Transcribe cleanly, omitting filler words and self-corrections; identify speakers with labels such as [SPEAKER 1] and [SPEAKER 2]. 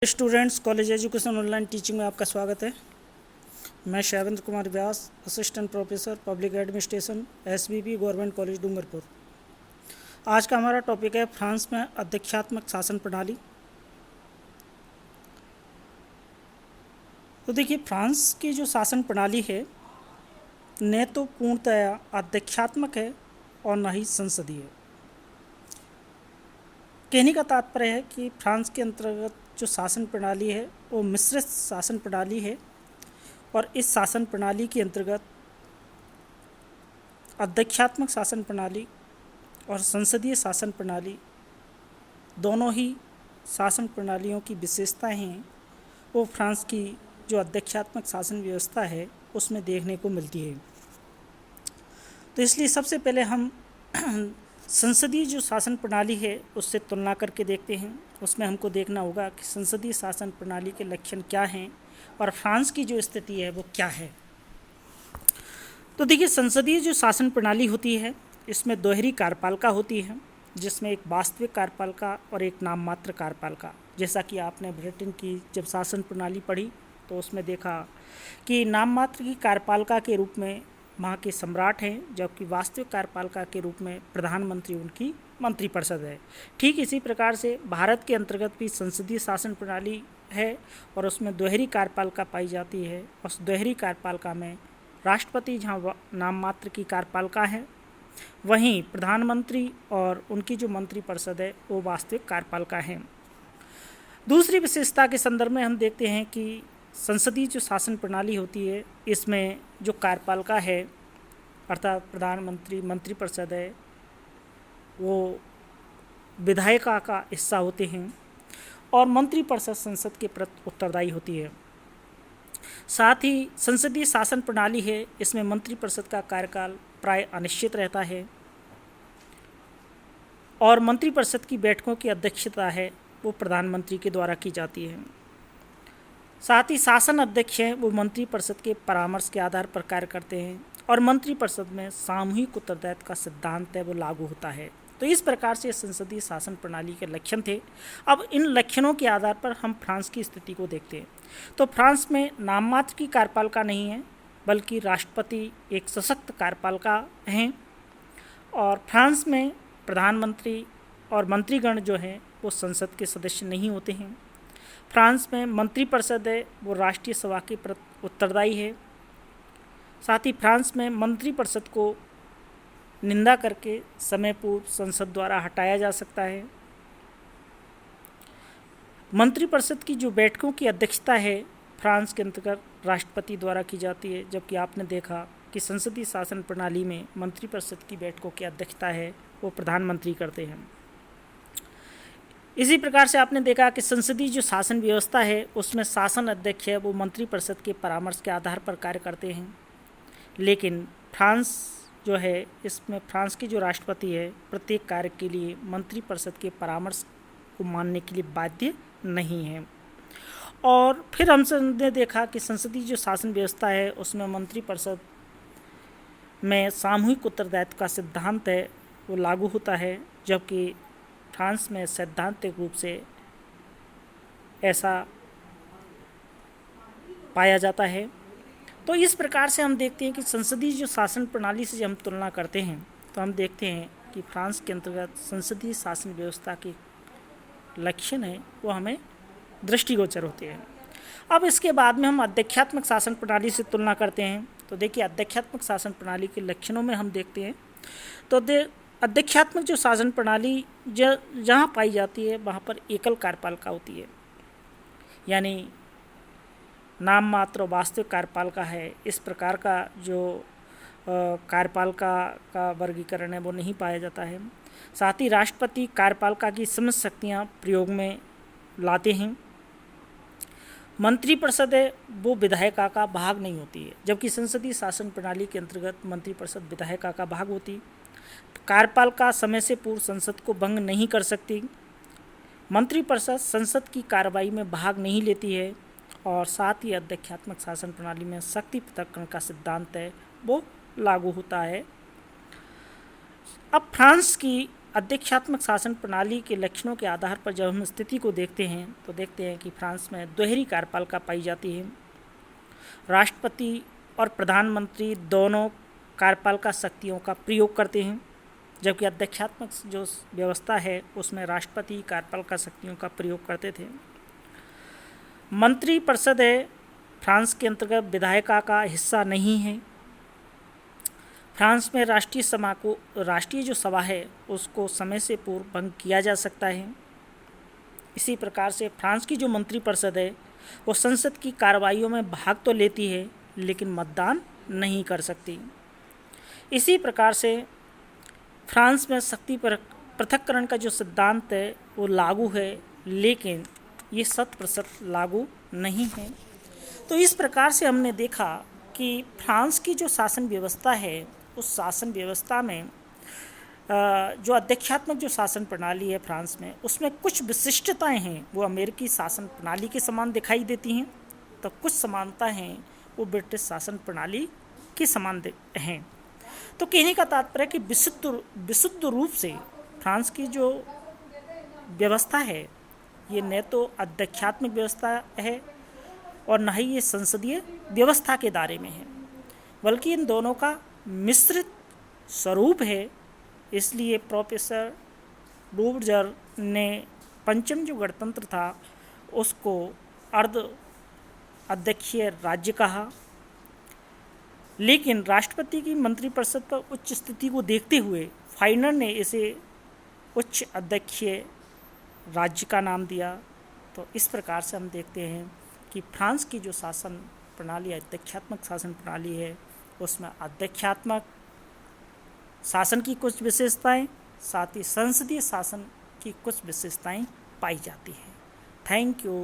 [SPEAKER 1] Students, college education online teaching में आपका स्वागत है। मैं Shaivendra Kumar Vyas, assistant professor public administration, SBP government college Dungarpur. आज का हमारा टॉपिक है फ्रांस में अध्यक्षात्मक शासन प्रणाली। तो देखिए, फ्रांस की जो शासन प्रणाली है न तो पूर्णतया अध्यक्षात्मक है और न ही संसदीय। कहने का तात्पर्य है कि फ्रांस के अंतर्गत जो शासन प्रणाली है वो मिश्रित शासन प्रणाली है, और इस शासन प्रणाली के अंतर्गत अध्यक्षात्मक शासन प्रणाली और संसदीय शासन प्रणाली दोनों ही शासन प्रणालियों की विशेषताएं हैं वो फ्रांस की जो अध्यक्षात्मक शासन व्यवस्था है उसमें देखने को मिलती है। तो इसलिए सबसे पहले हम संसदीय जो शासन प्रणाली है उससे तुलना करके देखते हैं। उसमें हमको देखना होगा कि संसदीय शासन प्रणाली के लक्षण क्या हैं और फ्रांस की जो स्थिति है वो क्या है। तो देखिए, संसदीय जो शासन प्रणाली होती है इसमें दोहरी कार्यपालिका होती है, जिसमें एक वास्तविक कार्यपालिका और एक नाम मात्र कार्यपालिका। जैसा कि आपने ब्रिटेन की जब शासन प्रणाली पढ़ी तो उसमें देखा कि नाम मात्र की कार्यपालिका के रूप में वहाँ के सम्राट हैं, जबकि वास्तविक कार्यपालिका के रूप में प्रधानमंत्री उनकी मंत्रिपरिषद है। ठीक इसी प्रकार से भारत के अंतर्गत भी संसदीय शासन प्रणाली है और उसमें दोहरी कार्यपालिका पाई जाती है। उस दोहरी कार्यपालिका में राष्ट्रपति जहाँ नाम मात्र की कार्यपालिका है, वहीं प्रधानमंत्री और उनकी जो मंत्रिपरिषद है वो वास्तविक कार्यपालिका है। दूसरी विशेषता के संदर्भ में हम देखते हैं कि संसदीय जो शासन प्रणाली होती है इसमें जो कार्यपालिका है अर्थात प्रधानमंत्री मंत्रिपरिषद है वो विधायिका का हिस्सा होते हैं और मंत्रिपरिषद संसद के प्रति उत्तरदायी होती है। साथ ही संसदीय शासन प्रणाली है इसमें मंत्रिपरिषद का कार्यकाल प्राय अनिश्चित रहता है और मंत्रिपरिषद की बैठकों की अध्यक्षता है वो प्रधानमंत्री के द्वारा की जाती है। साथ ही शासन अध्यक्ष हैं वो मंत्रिपरिषद के परामर्श के आधार पर कार्य करते हैं और मंत्रिपरिषद में सामूहिक उत्तरदायित्व का सिद्धांत है वो लागू होता है। तो इस प्रकार से संसदीय शासन प्रणाली के लक्षण थे। अब इन लक्षणों के आधार पर हम फ्रांस की स्थिति को देखते हैं। तो फ्रांस में नाम मात्र की कार्यपालिका नहीं है, बल्कि राष्ट्रपति एक सशक्त कार्यपालिका हैं और फ्रांस में प्रधानमंत्री और मंत्रीगण जो हैं वो संसद के सदस्य नहीं होते हैं। फ्रांस में मंत्रिपरिषद है वो राष्ट्रीय सभा के प्रति उत्तरदायी है। साथ ही फ्रांस में मंत्रिपरिषद को निंदा करके समय पूर्व संसद द्वारा हटाया जा सकता है। मंत्रिपरिषद की जो बैठकों की अध्यक्षता है फ्रांस के अंतर्गत राष्ट्रपति द्वारा की जाती है, जबकि आपने देखा कि संसदीय शासन प्रणाली में मंत्रिपरिषद की बैठकों की अध्यक्षता है वो प्रधानमंत्री करते हैं। इसी प्रकार से आपने देखा कि संसदीय जो शासन व्यवस्था है उसमें शासन अध्यक्ष है वो मंत्रिपरिषद के परामर्श के आधार पर कार्य करते हैं, लेकिन फ्रांस जो है इसमें फ्रांस की जो राष्ट्रपति है प्रत्येक कार्य के लिए मंत्रिपरिषद के परामर्श को मानने के लिए बाध्य नहीं है। और फिर हमने देखा कि संसदीय जो शासन व्यवस्था है उसमें मंत्रिपरिषद में सामूहिक उत्तरदायित्व का सिद्धांत है वो लागू होता है, जबकि फ्रांस में सैद्धांतिक रूप से ऐसा पाया जाता है। तो इस प्रकार से हम देखते हैं कि संसदीय जो शासन प्रणाली से जब हम तुलना करते हैं तो हम देखते हैं कि फ्रांस के अंतर्गत संसदीय शासन व्यवस्था के लक्षण है वो हमें दृष्टिगोचर होते हैं। अब इसके बाद में हम अध्यक्षात्मक शासन प्रणाली से तुलना करते हैं। तो देखिए, अध्यक्षात्मक शासन प्रणाली के लक्षणों में हम देखते हैं तो अध्यक्षात्मक जो शासन प्रणाली जहाँ पाई जाती है वहाँ पर एकल कार्यपालिका होती है, यानी नाम मात्र वास्तविक कार्यपालिका है इस प्रकार का जो कार्यपालिका का वर्गीकरण है वो नहीं पाया जाता है। साथ ही राष्ट्रपति कार्यपालिका की समस्त शक्तियाँ प्रयोग में लाते हैं। मंत्रिपरिषद है वो विधायिका का भाग नहीं होती है, जबकि संसदीय शासन प्रणाली के अंतर्गत मंत्रिपरिषद विधायिका का भाग होती। कार्यपालिका समय से पूर्व संसद को भंग नहीं कर सकती। मंत्रिपरिषद संसद की कार्रवाई में भाग नहीं लेती है और साथ ही अध्यक्षात्मक शासन प्रणाली में शक्ति पृथक्करण का सिद्धांत है वो लागू होता है। अब फ्रांस की अध्यक्षात्मक शासन प्रणाली के लक्षणों के आधार पर जब हम स्थिति को देखते हैं तो देखते हैं कि फ्रांस में दोहरी कार्यपालिका पाई जाती है। राष्ट्रपति और प्रधानमंत्री दोनों कार्यपालिका शक्तियों का प्रयोग करते हैं, जबकि अध्यक्षात्मक जो व्यवस्था है उसमें राष्ट्रपति कार्यपालिका शक्तियों का प्रयोग करते थे। मंत्रिपरिषद है फ्रांस के अंतर्गत विधायिका का हिस्सा नहीं है। फ्रांस में राष्ट्रीय जो सभा है उसको समय से पूर्व भंग किया जा सकता है। इसी प्रकार से फ्रांस की जो मंत्रिपरिषद है वो संसद की कार्रवाइयों में भाग तो लेती है लेकिन मतदान नहीं कर सकती। इसी प्रकार से फ्रांस में शक्ति पृथक्करण का जो सिद्धांत है वो लागू है, लेकिन ये 100% लागू नहीं है। तो इस प्रकार से हमने देखा कि फ्रांस की जो शासन व्यवस्था है उस शासन व्यवस्था में जो अध्यक्षात्मक जो शासन प्रणाली है फ्रांस में, उसमें कुछ विशिष्टताएं हैं वो अमेरिकी शासन प्रणाली के समान दिखाई देती हैं, तो कुछ समानता हैं वो ब्रिटिश शासन प्रणाली के समान हैं। तो कहने का तात्पर्य कि विशुद्ध रूप से फ्रांस की जो व्यवस्था है ये न तो अध्यक्षात्मक व्यवस्था है और न ही ये संसदीय व्यवस्था के दायरे में है, बल्कि इन दोनों का मिश्रित स्वरूप है। इसलिए प्रोफेसर डूवर्जर ने पंचम जो गणतंत्र था उसको अर्ध अध्यक्षीय राज्य कहा, लेकिन राष्ट्रपति की मंत्रिपरिषद पर उच्च स्थिति को देखते हुए फाइनर ने इसे उच्च अध्यक्षीय राज्य का नाम दिया। तो इस प्रकार से हम देखते हैं कि फ्रांस की जो शासन प्रणाली अध्यक्षात्मक शासन प्रणाली है उसमें अध्यक्षात्मक शासन की कुछ विशेषताएं, साथ ही संसदीय शासन की कुछ विशेषताएं पाई जाती हैं। Thank you.